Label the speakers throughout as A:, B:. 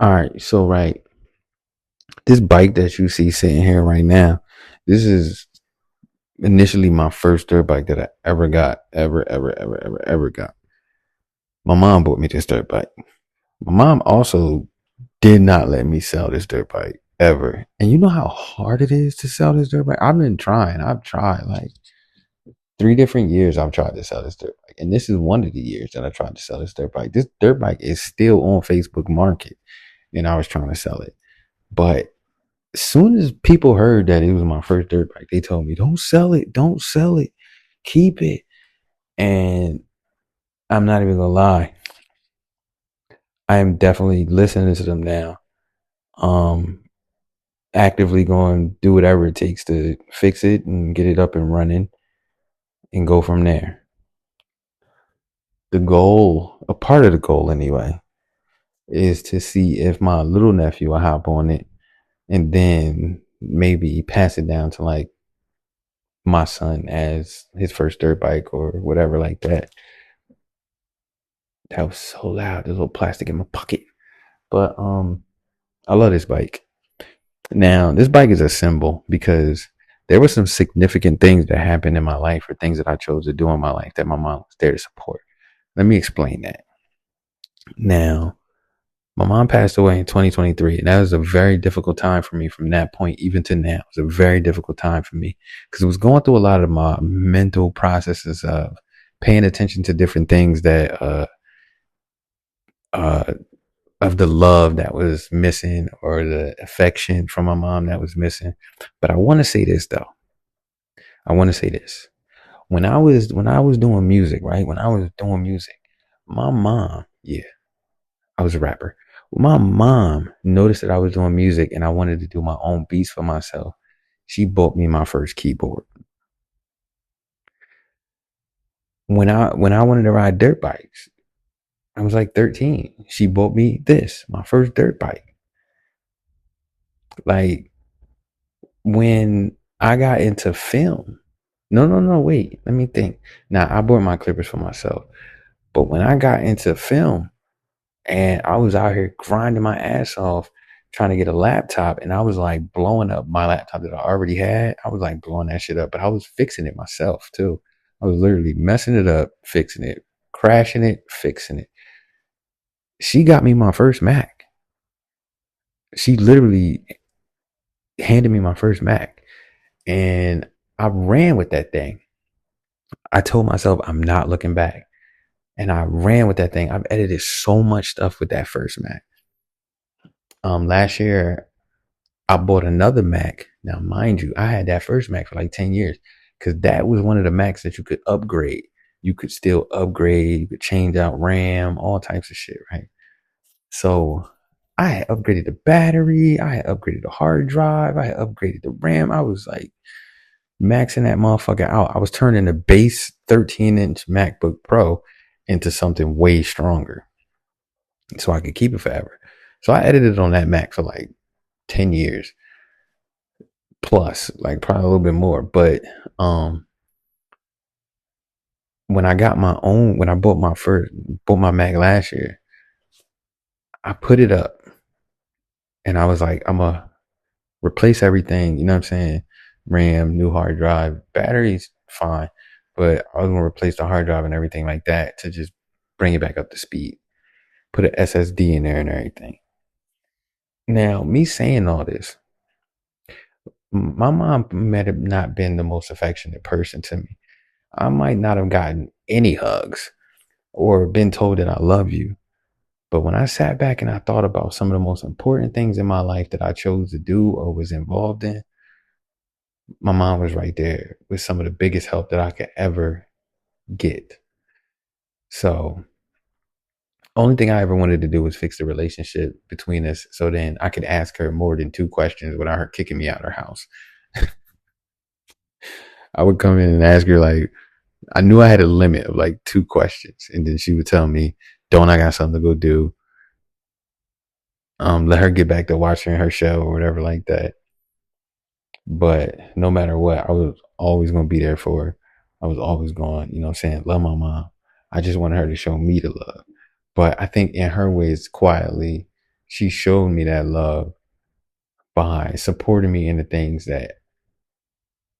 A: All right, so right, this bike that you see sitting here right now, this is initially my first dirt bike that I ever got, ever got. My mom bought me this dirt bike. My mom also did not let me sell this dirt bike ever. And you know how hard it is to sell this dirt bike? I've been trying. I've tried like 3 different years I've tried to sell this dirt bike. And this is one of the years that I tried to sell this dirt bike. This dirt bike is still on Facebook Market. And I was trying to sell it. But as soon as people heard that it was my first dirt bike, they told me, don't sell it, don't sell it, keep it. And I'm not even gonna lie, I am definitely listening to them now. Um, Actively going to do whatever it takes to fix it and get it up and running and go from there. The goal, a part of the goal anyway, is to see if my little nephew will hop on it and then maybe pass it down to like my son as his first dirt bike or whatever like that. That was so loud. There's a little plastic in my pocket. But I love this bike. Now, this bike is a symbol because there were some significant things that happened in my life or things that I chose to do in my life that my mom was there to support. Let me explain that. Now, my mom passed away in 2023, and that was a very difficult time for me from that point even to now. It was a very difficult time for me because it was going through a lot of my mental processes of paying attention to different things that uh, of the love that was missing or the affection from my mom that was missing. But I want to say this though. I want to say this. When I was doing music, right? When I was doing music, my mom, yeah, I was a rapper. My mom noticed that I was doing music and I wanted to do my own beats for myself. She bought me my first keyboard. When I wanted to ride dirt bikes, I was like 13. She bought me this, my first dirt bike. Like when I got into film. No, no, no, wait. Let me think. Now I bought my clippers for myself. But when I got into film and I was out here grinding my ass off trying to get a laptop and I was like blowing up my laptop that I already had. I was like blowing that shit up, but I was fixing it myself too. I was literally messing it up, fixing it, crashing it, fixing it. She got me my first Mac. She literally handed me my first Mac and I ran with that thing. I told myself I'm not looking back. And I ran with that thing. I've edited so much stuff with that first Mac. Last year I bought another Mac. Now, mind you, I had that first Mac for like 10 years because that was one of the Macs that you could upgrade. You could still upgrade, you could change out RAM, all types of shit, right? So I had upgraded the battery, I had upgraded the hard drive, I had upgraded the RAM. I was like maxing that motherfucker out. I was turning the base 13-inch MacBook Pro into something way stronger so I could keep it forever. So I edited on that Mac for like 10 years plus, like probably a little bit more. But when I got my own, when I bought my Mac last year, I put it up and I was like, I'm gonna replace everything, you know what I'm saying? RAM, new hard drive, batteries, fine. But I was gonna replace the hard drive and everything like that to just bring it back up to speed. Put an SSD in there and everything. Now, me saying all this, my mom might have not been the most affectionate person to me. I might not have gotten any hugs or been told that I love you. But when I sat back and I thought about some of the most important things in my life that I chose to do or was involved in, my mom was right there with some of the biggest help that I could ever get. So, only thing I ever wanted to do was fix the relationship between us so then I could ask her more than 2 questions without her kicking me out of her house. I would come in and ask her like, I knew I had a limit of like 2 questions, and then she would tell me, "Don't, I got something to go do." Let her get back to watching her show or whatever like that. But no matter what, I was always gonna be there for her. I was always going, saying, love my mom. I just wanted her to show me the love. But I think in her ways, quietly, she showed me that love by supporting me in the things that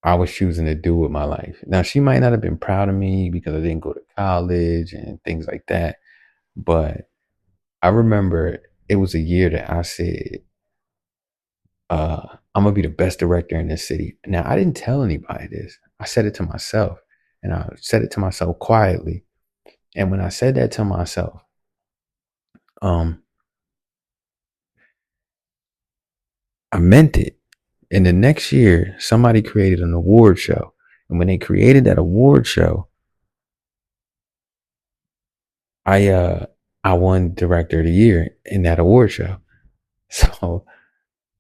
A: I was choosing to do with my life. Now, she might not have been proud of me because I didn't go to college and things like that. But I remember it was a year that I said, I'm gonna be the best director in this city. Now, I didn't tell anybody this. I said it to myself, and I said it to myself quietly. And when I said that to myself, um, I meant it. And the next year, somebody created an award show. And when they created that award show, I uh I won director of the year in that award show. So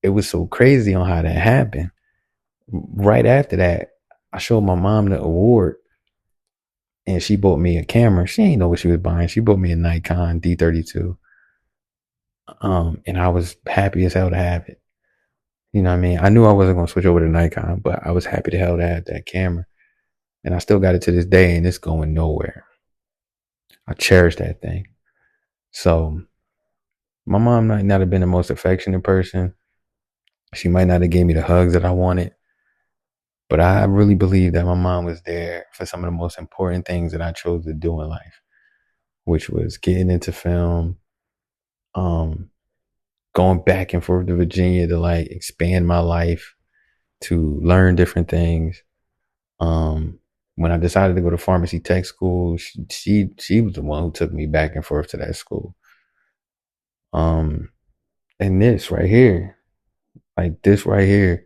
A: it was so crazy on how that happened. Right after that, I showed my mom the award and she bought me a camera. She ain't know what she was buying. She bought me a Nikon D32. And I was happy as hell to have it. You know what I mean? I knew I wasn't gonna switch over to Nikon, but I was happy to hell to have that camera. And I still got it to this day and it's going nowhere. I cherish that thing. So my mom might not have been the most affectionate person. She might not have gave me the hugs that I wanted. But I really believe that my mom was there for some of the most important things that I chose to do in life, which was getting into film, um, going back and forth to Virginia to like expand my life, to learn different things. Um, when I decided to go to pharmacy tech school, she was the one who took me back and forth to that school. Um, and this right here, like this right here,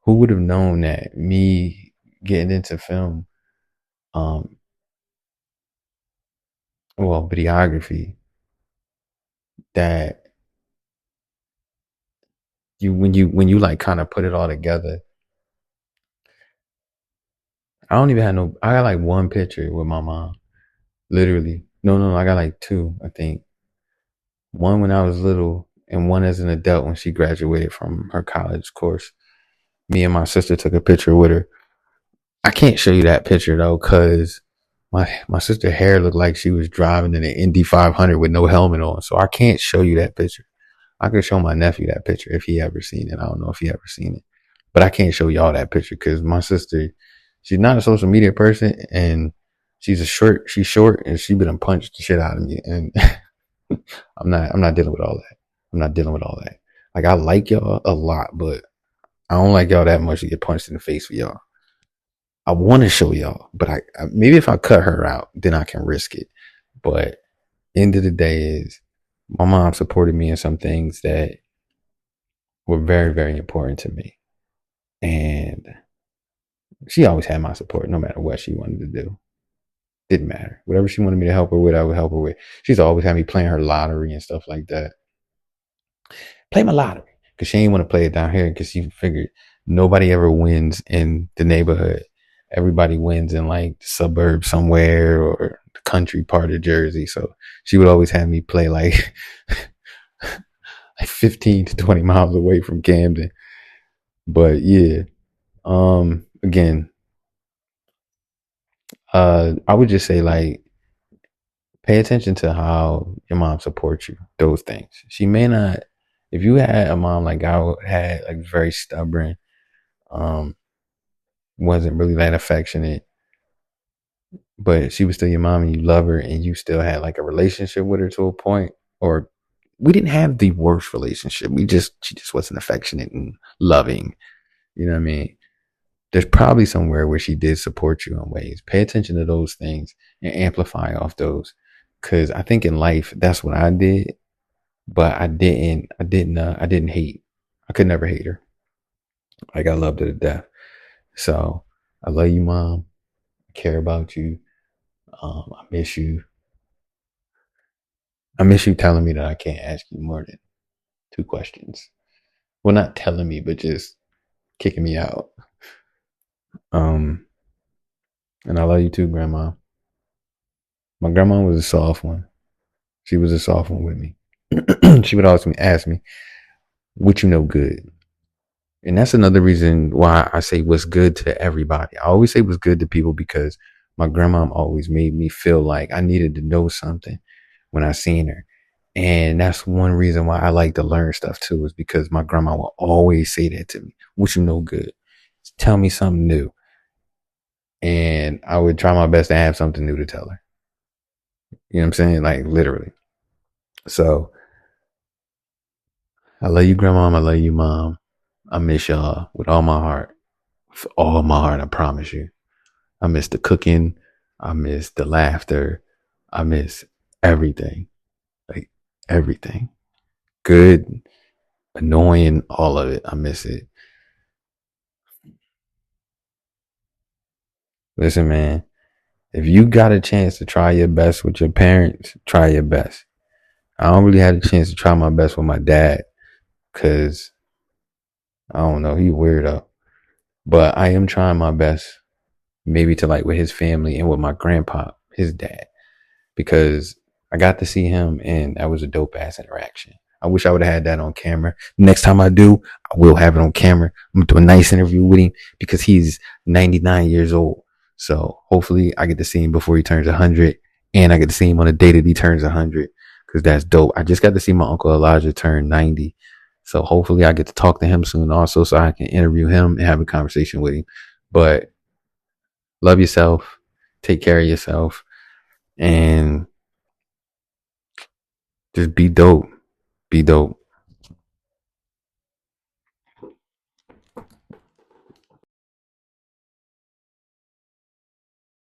A: who would have known that me getting into film, um, well, videography, that when you like kind of put it all together, I don't even have no. I got like one picture with my mom, literally. No, I got like two, I think. One when I was little, and one as an adult when she graduated from her college course. Me and my sister took a picture with her. I can't show you that picture though, cause my sister hair looked like she was driving in an Indy 500 with no helmet on, so I can't show you that picture. I could show my nephew that picture if he ever seen it. I don't know if he ever seen it, but I can't show y'all that picture because my sister, she's not a social media person, and she's short, and she been punched the shit out of me, and I'm not dealing with all that. I'm not dealing with all that. Like I like y'all a lot, but I don't like y'all that much to get punched in the face for y'all. I want to show y'all, but I maybe if I cut her out, then I can risk it. But end of the day is my mom supported me in some things that were very, very important to me. And she always had my support no matter what she wanted to do. Didn't matter. Whatever she wanted me to help her with, I would help her with. She's always had me playing her lottery and stuff like that. Play my lottery. Because she ain't want to play it down here because she figured nobody ever wins in the neighborhood. Everybody wins in like the suburbs somewhere or the country part of Jersey. So she would always have me play like like 15 to 20 miles away from Camden. But yeah, again, I would just say like pay attention to how your mom supports you. Those things. She may not. If you had a mom like I had, like very stubborn, um, wasn't really that affectionate, but she was still your mom and you love her and you still had like a relationship with her to a point, or we didn't have the worst relationship. She just wasn't affectionate and loving. You know what I mean? There's probably somewhere where she did support you in ways. Pay attention to those things and amplify off those. Cause I think in life, that's what I did, but I didn't hate. I could never hate her. Like I loved her to death. So I love you, mom. I care about you. I miss you. I miss you telling me that I can't ask you more than two questions. Well, not telling me, but just kicking me out. Um, and I love you too, grandma. My grandma was a soft one. She was a soft one with me. She would always ask me, what you know good? And that's another reason why I say what's good to everybody. I always say what's good to people because my grandma always made me feel like I needed to know something when I seen her. And that's one reason why I like to learn stuff too, is because my grandma will always say that to me. What you know good. Tell me something new. And I would try my best to have something new to tell her. You know what I'm saying? Like literally. So I love you, grandma. I love you, mom. I miss y'all with all my heart. With all my heart, I promise you. I miss the cooking. I miss the laughter. I miss everything. Like everything. Good, annoying, all of it. I miss it. Listen, man, if you got a chance to try your best with your parents, try your best. I don't really have a chance to try my best with my dad because I don't know, he weirdo. But I am trying my best, maybe to like with his family and with my grandpa, his dad, because I got to see him and that was a dope ass interaction. I wish I would have had that on camera. Next time I do, I will have it on camera. I'm gonna do a nice interview with him because he's 99 years old. So hopefully I get to see him before he turns 100, and I get to see him on the day that he turns 100, because that's dope. I just got to see my uncle Elijah turn 90. So hopefully I get to talk to him soon also, so I can interview him and have a conversation with him. But love yourself, take care of yourself, and just be dope. Be dope.